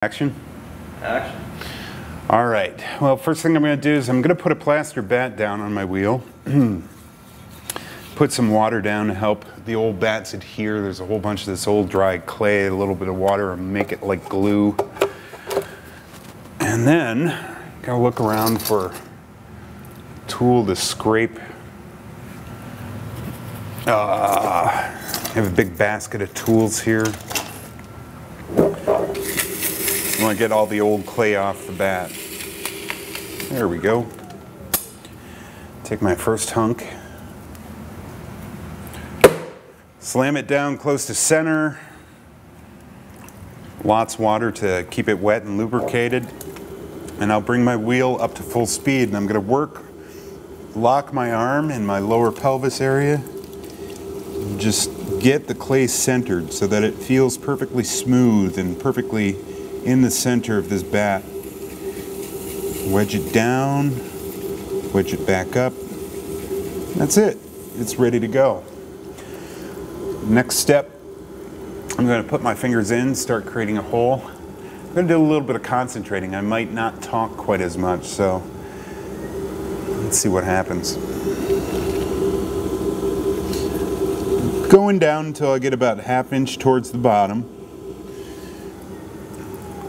Action? Action. All right. Well, first thing I'm going to do is I'm going to put a plaster bat down on my wheel. Put some water down to help the old bats adhere. There's a whole bunch of this old dry clay, a little bit of water, and make it like glue. And then, got to look around for a tool to scrape. I have a big basket of tools here. I want to get all the old clay off the bat. There we go. Take my first hunk. Slam it down close to center. Lots of water to keep it wet and lubricated. And I'll bring my wheel up to full speed, and I'm going to lock my arm in my lower pelvis area. Just get the clay centered so that it feels perfectly smooth and perfectly in the center of this bat. Wedge it down, wedge it back up. That's it. It's ready to go. Next step, I'm going to put my fingers in, start creating a hole. I'm going to do a little bit of concentrating. I might not talk quite as much, so let's see what happens. Going down until I get about a ½ inch towards the bottom.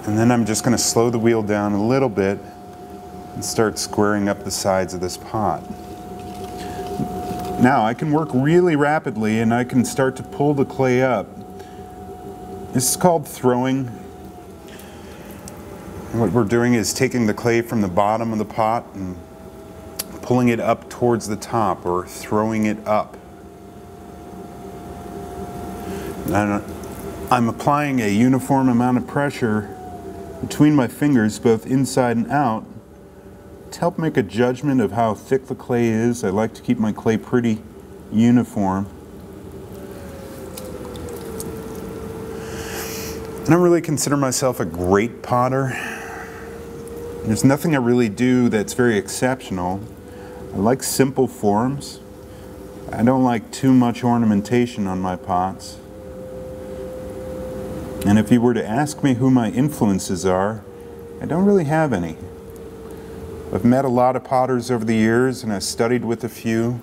And then I'm just going to slow the wheel down a little bit and start squaring up the sides of this pot. Now I can work really rapidly and I can start to pull the clay up. This is called throwing. What we're doing is taking the clay from the bottom of the pot and pulling it up towards the top, or throwing it up. And I'm applying a uniform amount of pressure between my fingers, both inside and out, to help make a judgment of how thick the clay is. I like to keep my clay pretty uniform. I don't really consider myself a great potter. There's nothing I really do that's very exceptional. I like simple forms. I don't like too much ornamentation on my pots. And if you were to ask me who my influences are, I don't really have any. I've met a lot of potters over the years, and I've studied with a few.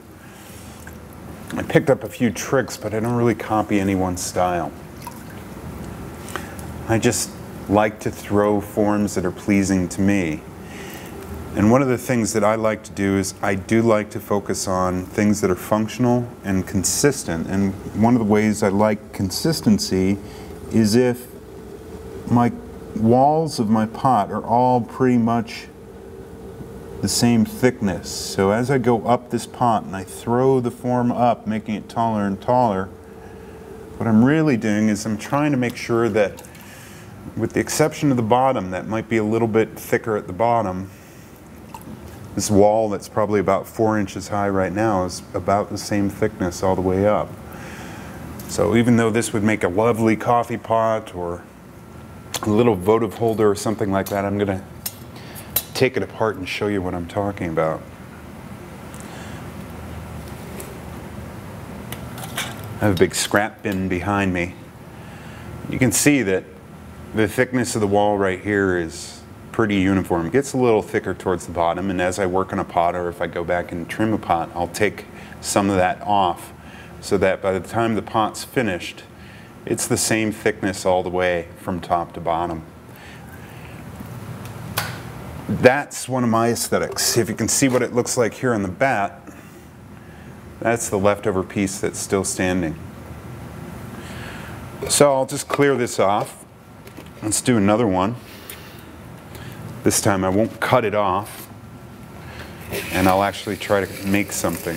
I picked up a few tricks, but I don't really copy anyone's style. I just like to throw forms that are pleasing to me. And one of the things that I like to do is I do like to focus on things that are functional and consistent. And one of the ways I like consistency is if my walls of my pot are all pretty much the same thickness. So as I go up this pot and I throw the form up, making it taller and taller, what I'm really doing is I'm trying to make sure that, with the exception of the bottom that might be a little bit thicker at the bottom, this wall that's probably about 4 inches high right now is about the same thickness all the way up. So even though this would make a lovely coffee pot or a little votive holder or something like that, I'm going to take it apart and show you what I'm talking about. I have a big scrap bin behind me. You can see that the thickness of the wall right here is pretty uniform. It gets a little thicker towards the bottom, and as I work on a pot, or if I go back and trim a pot, I'll take some of that off, so that by the time the pot's finished, it's the same thickness all the way from top to bottom. That's one of my aesthetics. If you can see what it looks like here on the bat, that's the leftover piece that's still standing. So I'll just clear this off. Let's do another one. This time I won't cut it off, and I'll actually try to make something.